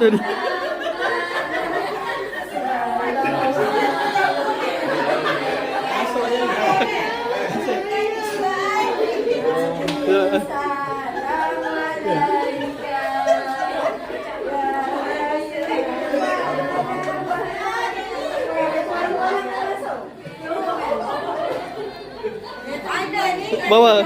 Sorry. Bawa.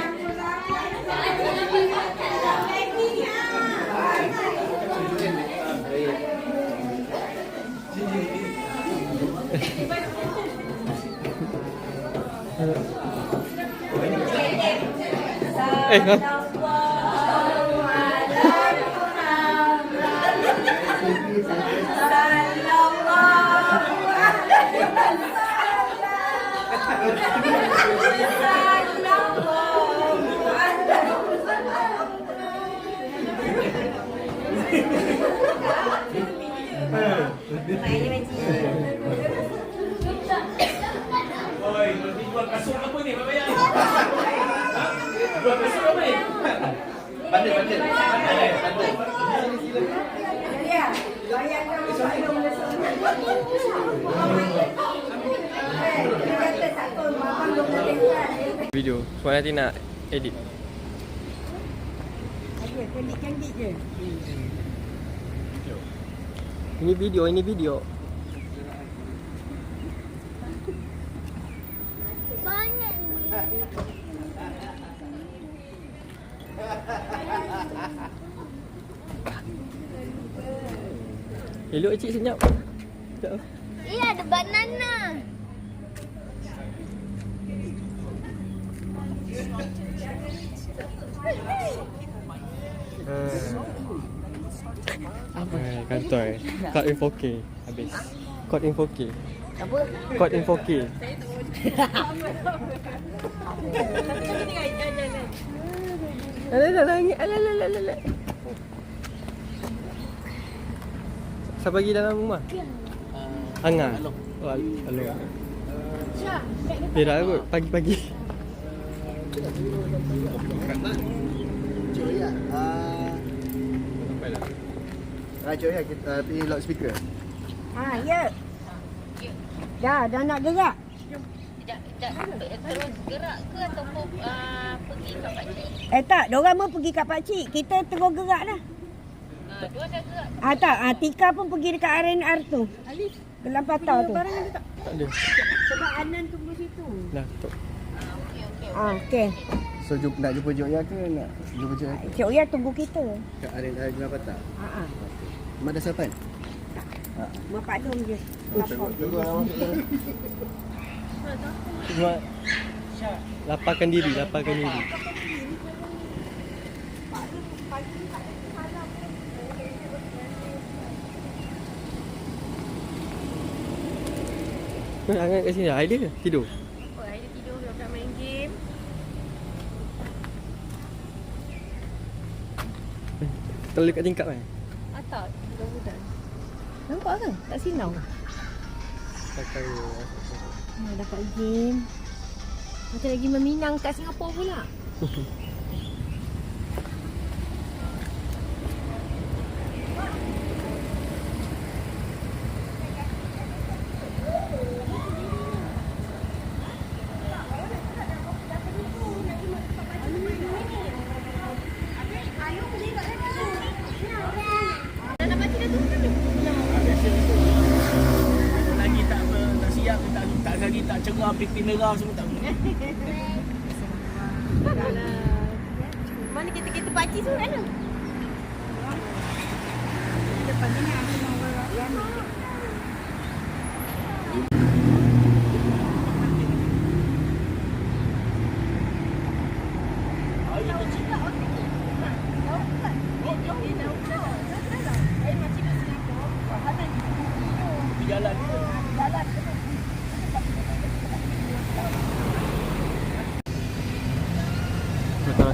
Oi, jual kasut apa ni? Bayar. Jual kasut apa ni? Bandel. Ya, bayar kamu belum Video. Sebab nanti nak edit. ada cantik-cantik je. Ini video. Banyak Elok cik senyap. Iya, ada banana. Apa? Kantor. Cut in 4K habis. Cut in 4K. Apa? Cut in 4K. Alah. Siapa pergi dalam rumah? Angah. Oh, alo. Berak kot pagi-pagi. Cik ya. Cik ya kita pergi loudspeaker. Ya. Dah nak gerak. Terus gerak ke ataupun pergi kat pakcik? Tak, diorang mau pergi kat pakcik. Kita terus gerak dah. Dua dah gerak. Tak, Tika pun pergi dekat R&R tu. Alif. Gelam patah tu. Tak ada. Sebab Anan tunggu situ. Dah stop. Okey. So nak jumpa Cik Ya ke nak jumpa Cik Ya? Cik Oya tunggu kita. Kat Arena Guna Patah. Madrasapan? Berpaklum je. Cuma lapangkan diri. Angkat kat sini. Aida tidur. Oh, Aida tidur nak main game. Kalau dekat tingkap kan? Tak, budak-budak. Nampak kan? Tak sinau. Pakai Dapat game. Macam lagi meminang kat Singapura pula. Lagi tak siap, tak lagi tak cerah, pipi merah semua tak boleh. Mana kita pakcik tu mana? Depan ni aku mau gerak.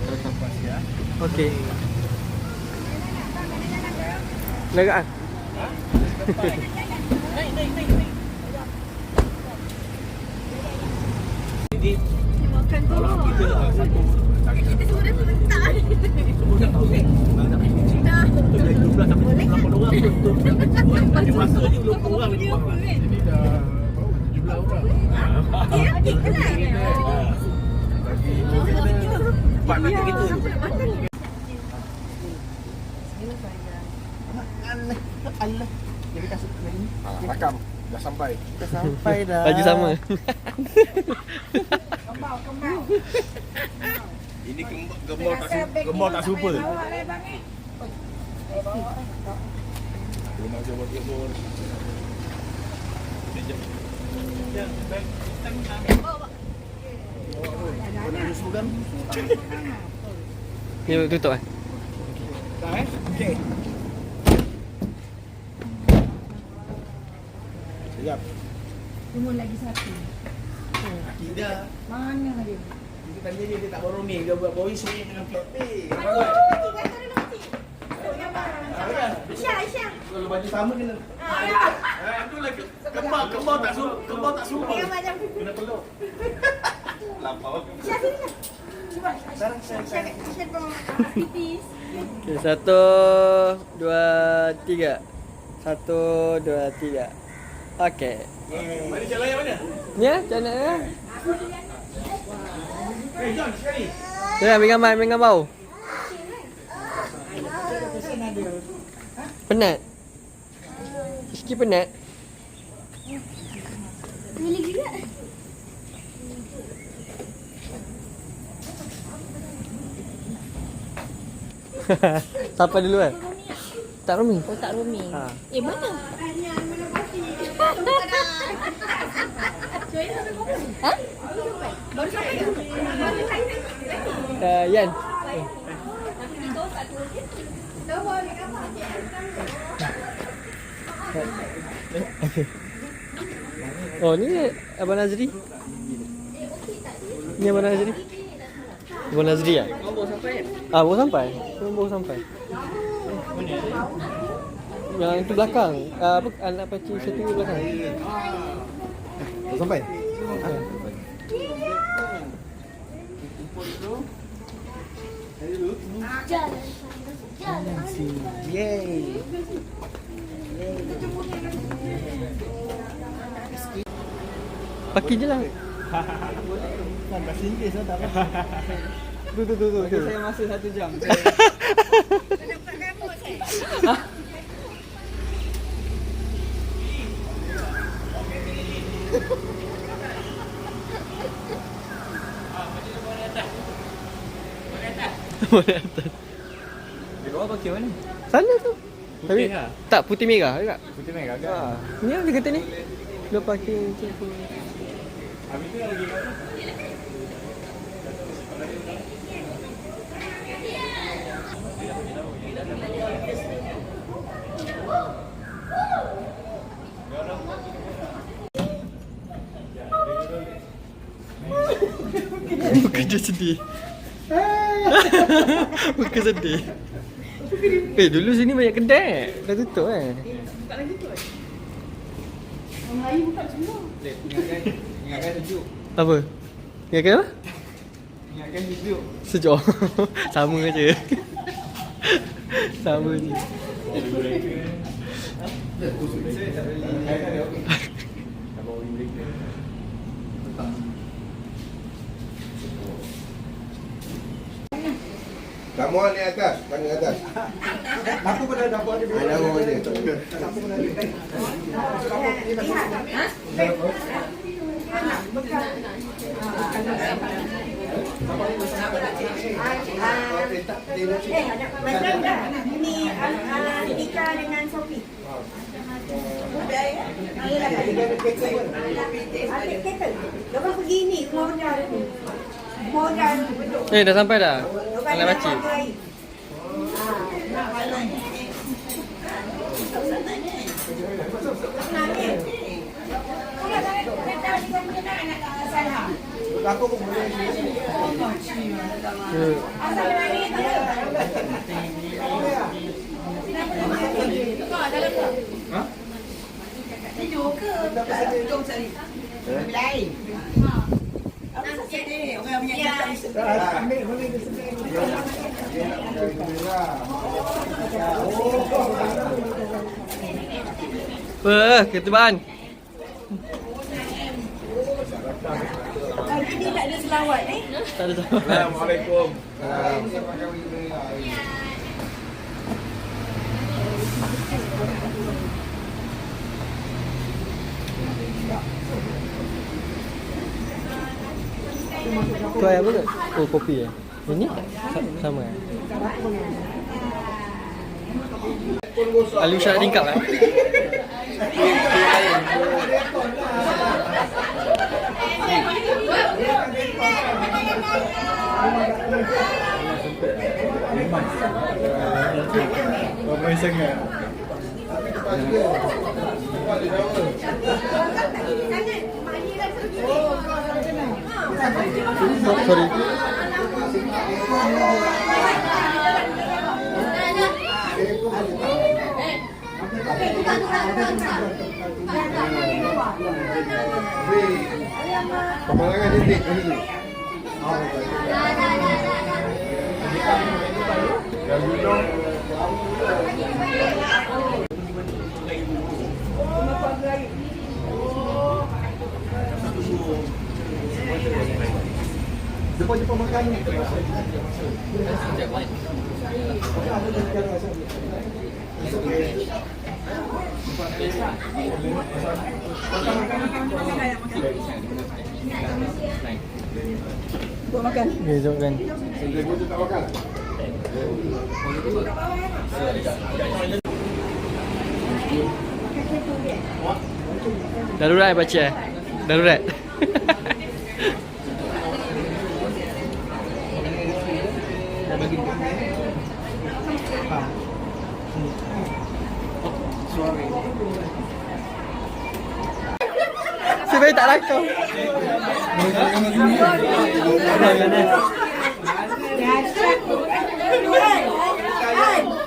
betul. Okey. Lega ah. Jadi Makan tu. kalau kita satu cari Kita semua dah sebentar. semua dah tahu kan. Kalau nak pergi kucing. Betul dari 12 sampai 18 orang pun betul. Ada masa ni 20 orang ni buat. Ini dah 17 orang. Ya, kita lah. Empat mata kita. Allah. Jadi kasut lagi. Rakam. Dah sampai. Dah sampai dah. Baju sama. Ini gembor tak super. Ni tutup eh. Dah okey. Sekejap. Cuma lagi satu. Tidak. Mana dia? Kita tanya dia tak bawa roaming, dia buat voice ni dengan pay. Aisyah. Kalau baju sama kena. Itu lagi kembar tak suruh. Yang macam Kena peluk. Lampau. Aisyah sini. Cuba. Aisyah bawa pipis. Okey, 1 2 3. 1 2 3. Okey. Mari jalan yang mana? Ni ah, macam mana ah? Jom sekali. Ya, ambil gambar. Penat. Sikit penat. Boleh juga. Siapa dulu kan? Tak roaming. Oh, tak roaming. Ha. Mana? Ha? Yan. Okay. Oh, ni Abang Nazri. Ni Abang Nazri. Abang Nazri ah? Baru sampai. Ah, baru sampai. Baru sampai. Yang itu belakang. Apa anak pakcik satu belakang. Dah sampai. Yay. Pakai je lah. Bahasa Inggeris tak apa. Tu. Saya masa 1 jam. Boleh atas. Di bawah pakai mana? Sana tu. Putih lah? Tak, putih merah juga. Putih merah kan? Ha. Ni apa dia kata ni? Dia pakai macam tu. Habis tu lagi apa? Bukan dia sedih. Bukan sedih. Dulu sini banyak kedai. Dah tutup kan? Ingatkan sejuk. Apa? Ingatkan apa? Ingatkan sejuk. Sejuk. Sama je. Sama je. Kamu ni atas, tangga atas. Aku pernah dapat dia. Ada orang dia. Macam dah. Ini Tika dengan Sophie. Mudah ya? Ada kettle. Lepas pergi ni, modal. Modal. Dah sampai dah. Anak pakcik. Aku pun boleh. Tidur ke? Jom cari. Lain. Apa saja ni? Orang punya Ketibaan. Ini tak ada selawat ni. Tak ada tahu. Assalamualaikum. Tu air apa ke? Oh, kopi eh. Ini sama eh. Alusha tingkap eh. Ramai sangat. Sorry. Pemandangan titik ni. Yang gunung. Jumpa makan ni. Buat makan. Okay, jom kan. Sendiri tak makan. Darurat baca eh. Darurat. Sebenarnya tak lakau.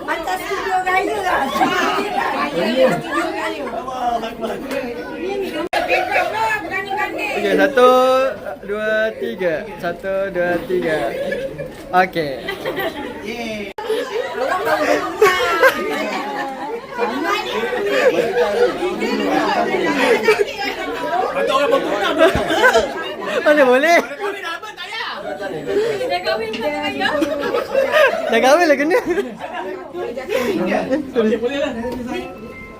Macam studio raya lah. Studio raya. Okay, 1, 2, 3. 1, 2, 3. Okay. Atau orang berkurang. Mana boleh? Dah kahwin lah kena. Okey, boleh lah.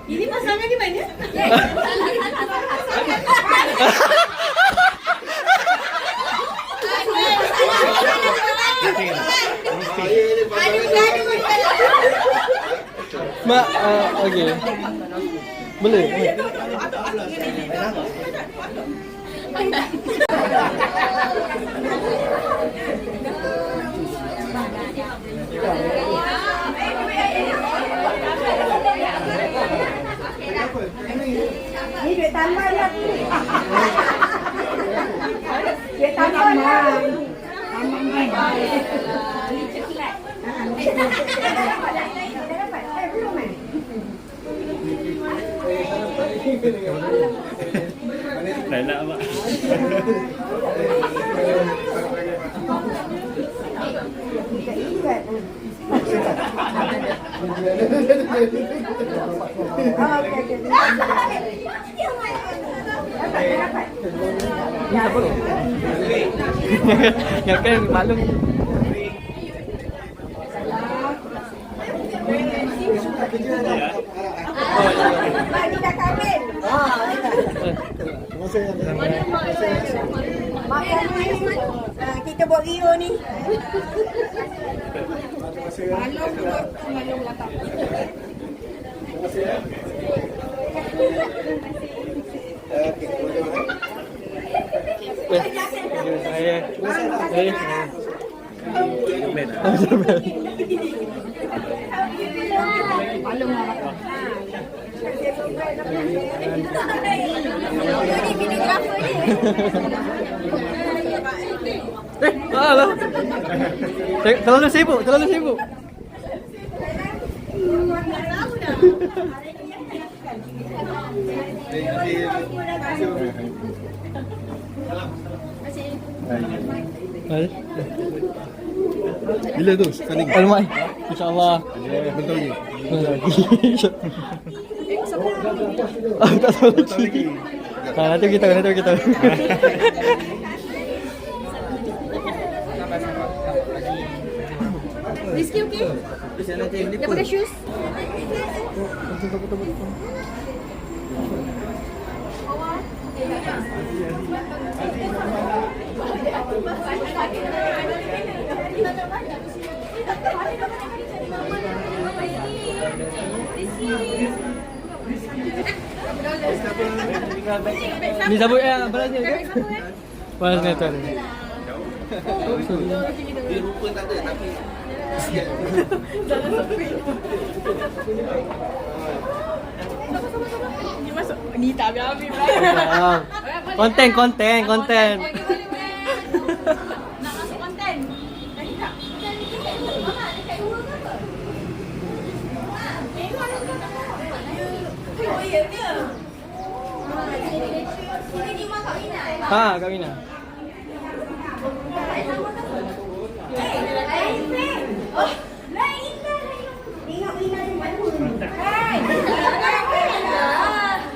Ini pasangan di mana? Mak, okey. Boleh. Ni duit tambah lah. Duit tambah lah. Tak nak mak. Yang kan maklum. Ni dah kahwin. Makan ni. Kita buat Rio ni. Malum juga. Malum latak. Malum latak. Ini videografer ni. Alah. Terlalu sibuk, terlalu sibuk. Bila tu saling? Alamak. InsyaAllah. Betul ni. Tak tahu lagi. Nanti kita. Rizky okey? Dia pakai shoes? Ni sabut balas ni ke? Balas ni tu. Dia rupa tak ada tapi Ni masuk. Ni tak habis-habis pula. Konten. Nak masuk konten. Lagi tak? Oh, ya ke? Ini di mak Kak Mina. Ha, Kak Mina.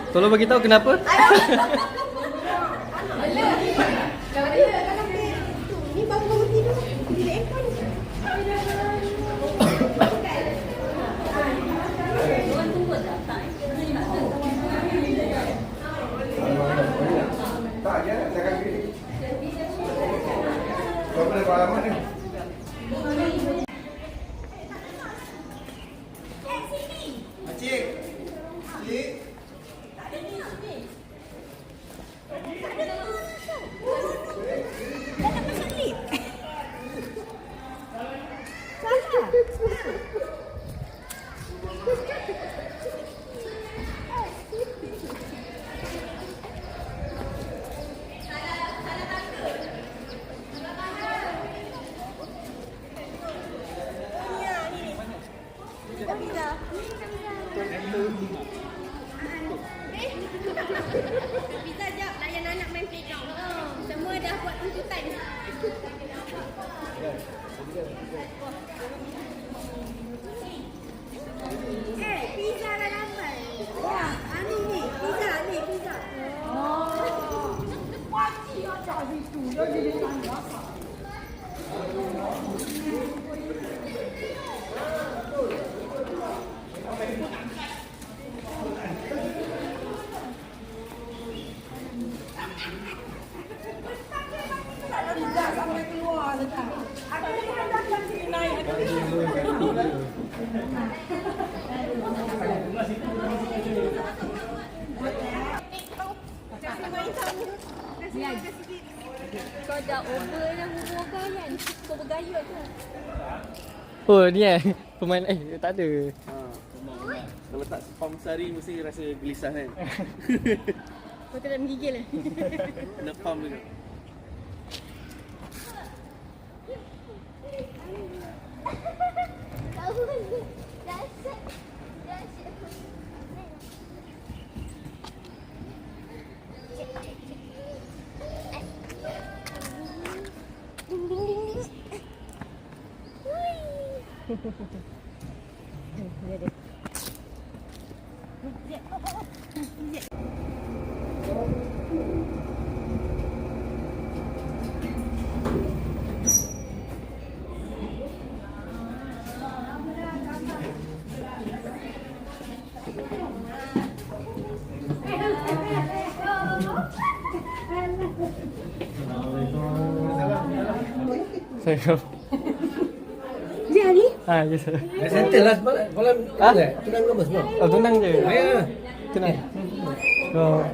Tolong bagi tahu kenapa? Ni baru tidur. Bila aircon. Tak je, jangan gini. Kau boleh pengalaman ni. Cik. Pizza jap layan anak main playground. Semua dah buat tuntutan. Pizza dah dapat. Ya, ni. Pizza. Oh. Wajib ada itu. Jadi tangga. Sampai keluar dekat. Aku ni datang sini naik. Kau dah over dah humor kau kan. Kau bergayut tu. Oh, ni pemain tak ada. kalau tak spam sehari mesti rasa gelisah kan. Kau tak nak menggigil lah. Kena pump juga. Saya. Dia ni? Yes sir. Dah settle lah malam tunang ke apa semua? Oh, tenang je. Ya. Tenang. Oh.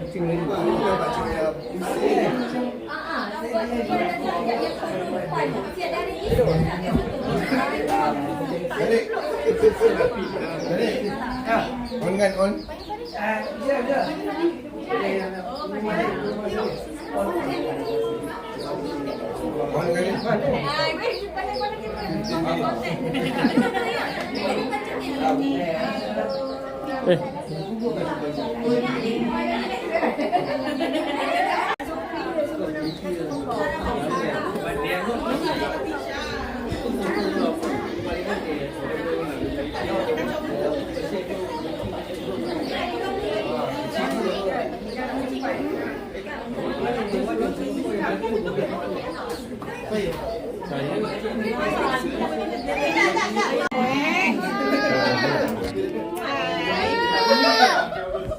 On kan on. Mana kali?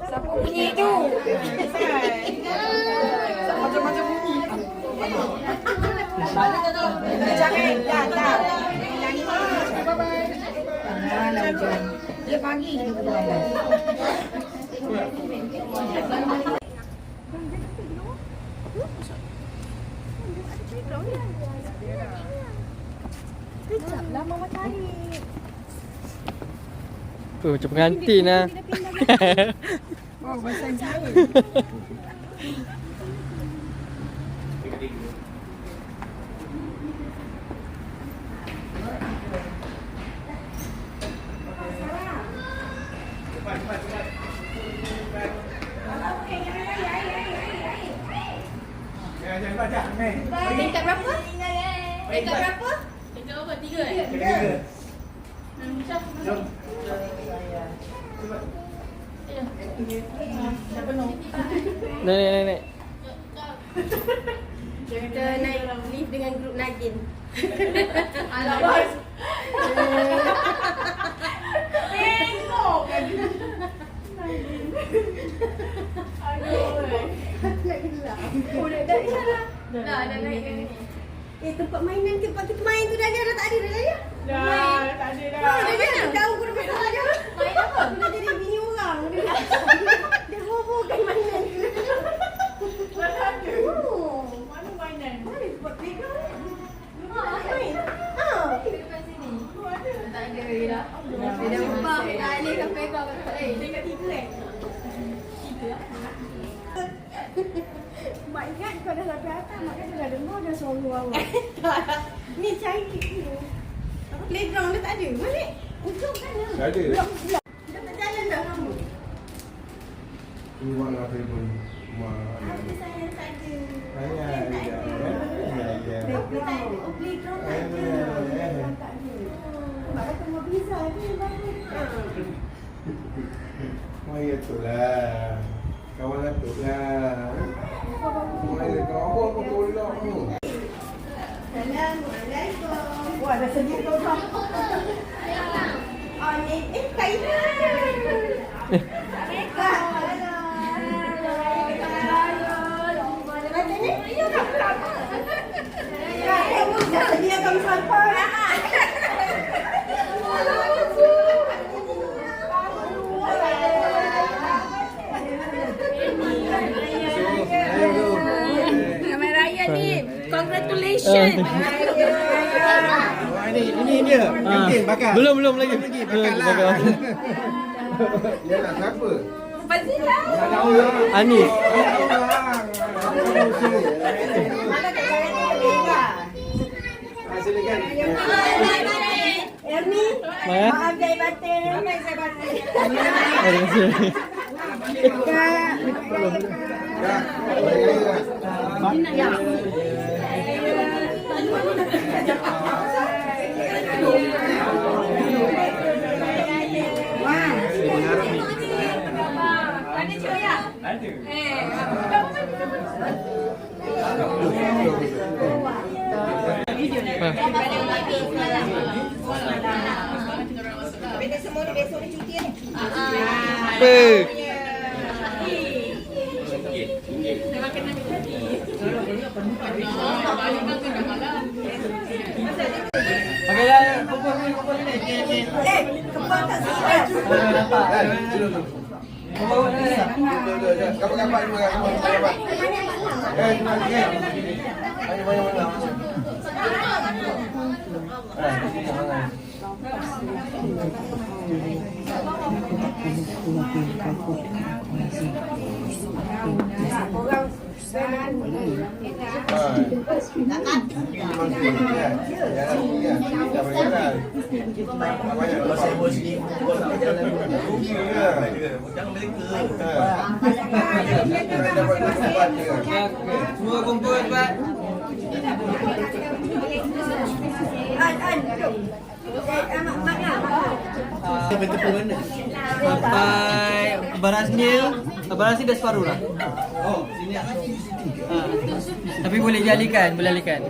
Siapa bunyi tu? Macam-macam bunyi. Jangan, dah. Bye-bye. Dia pagi dia keluar. Kejap lah Mama cari. Macam pengantin lah. Oh, bahasa saya. Tingkat berapa? Tingkat berapa? Tingkat berapa? 3 eh? Nenek. Kita naik lift dengan grup Nagin. Tengok kan. Dah naik kan ni. Tempat mainan tempat kita main tu dah tak ada dah ya? Dah tak ada dah. Dah tahu guru besar aja. Main apa? Sudah jadi bini orang. Dia bobokan mainan. Dah tak ada. Oh. Mana mainan? Mana tempat playground? Main. Dekat sini. Tak ada ya. Dia dah ubah alih ke playground kat tempat lain. Dekat 3 eh? Mak ingat kau dah sampai atas, mak kan dah dengar dah suara awak. Ni cari playground dah tak ada. Mana? Ujung sana. Tak ada. Dah tak jalan dah kamu. Ini mana telefon? Ada sayang tak ada. Ayah, ya. Tapi tak ada. Oh, playground tak ada. Playground tak ada. Mak kata mau pizza ni bagus. Maya tu lah. Kawan Datuk lah. Maya kau apa pula tu? Assalamualaikum. Wah, dah sejuk tu dah. Oh, ni Kak Ina. Dia akan sampai. Ramai raya ni. Congratulations. Ini dia. Mungkin bakal. Belum lagi. Bakal lah. Dia nak siapa? Fazila. Tak tahu lah. Anis. Silakan. Erni, Mana? maaf saya batin. Maaf saya batin. Terima kasih. Benda semua ni besok ni cuti ni. Apa? Okeylah, kumpul ni. Kembang tak serius. Kapan-kapan juga kapan-kapan. Mana. Kalau saya buat sini, gua tak jalan rugi juga. Jangan mereka. Semua kumpul Pak. Sampai barasnya dah separuh lah. Oh, sini ah. Tapi boleh dialihkan, boleh alihkan.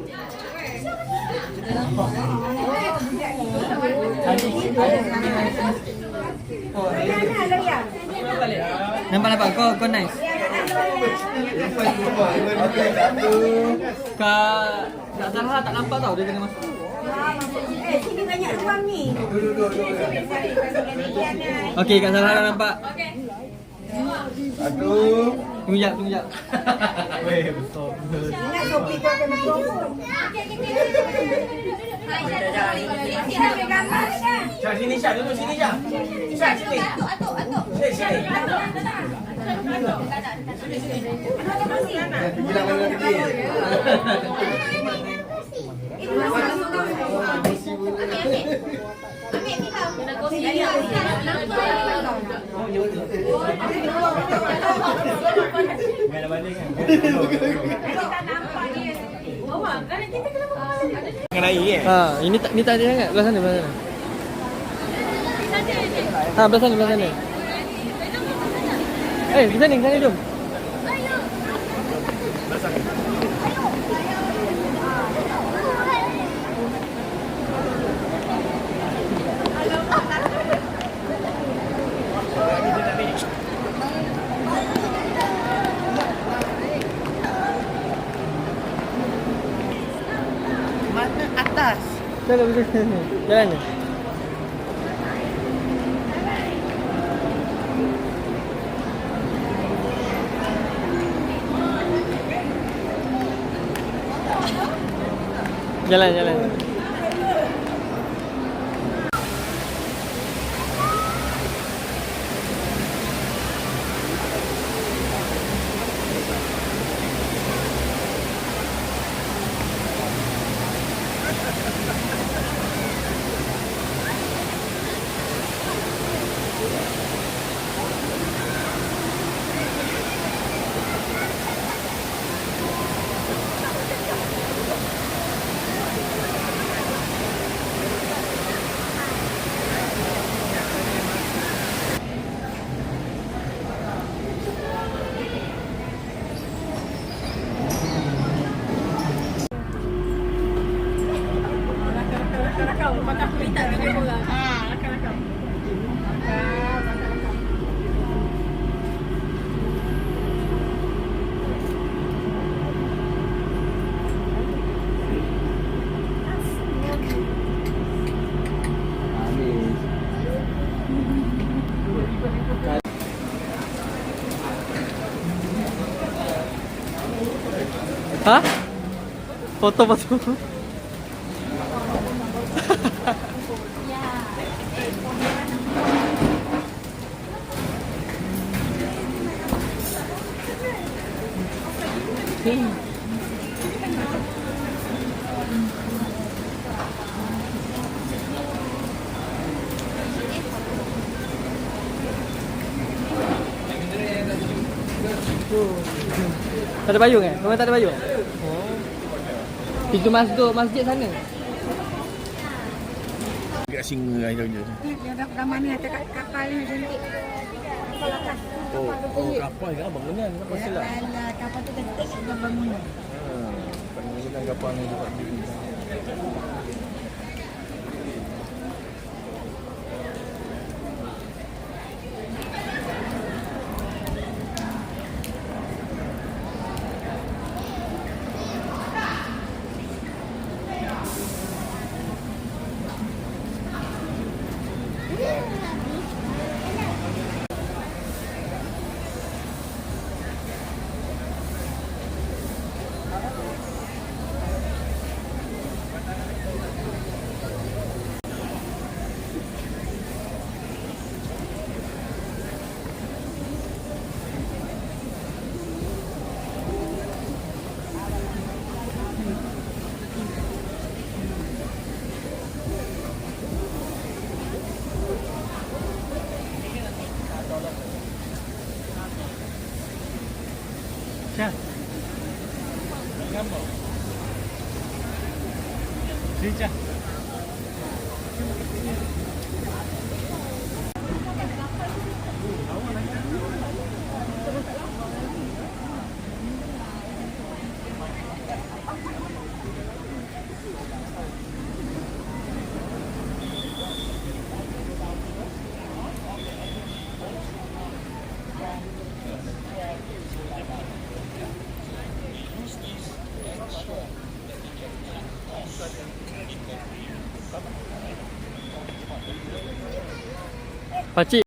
Oh, nampak kau nice. Tak salah tak nampak tau dia kena masuk. Sini banyak ruang ni. Okey, Kak Sarah dah nampak. Aduh. Tunggu jap. Weh, betul. Ingat Sophie tu akan mikrofon. Syah, sini Syah, duduk sini Syah. Syah, sini. Sini. Bilang mana lagi? Kena air Ini tak ada sangat. Belah sana. Belah sana. Di sana jom. Mana atas? Jalan. Jalan. Hah? Foto. Tak ada payung eh? Memang tak ada payung? Oh. Pintu masuk masjid sana. Dekat singa aja je. Dia ada gambar ni ada kat kapal ni cantik. Kapal atas. Oh, kapal kan bangunan kapal silap. Alah, kapal tu cantik dengan bangunan. Bangunan kapal ni dapat diri. Pakcik.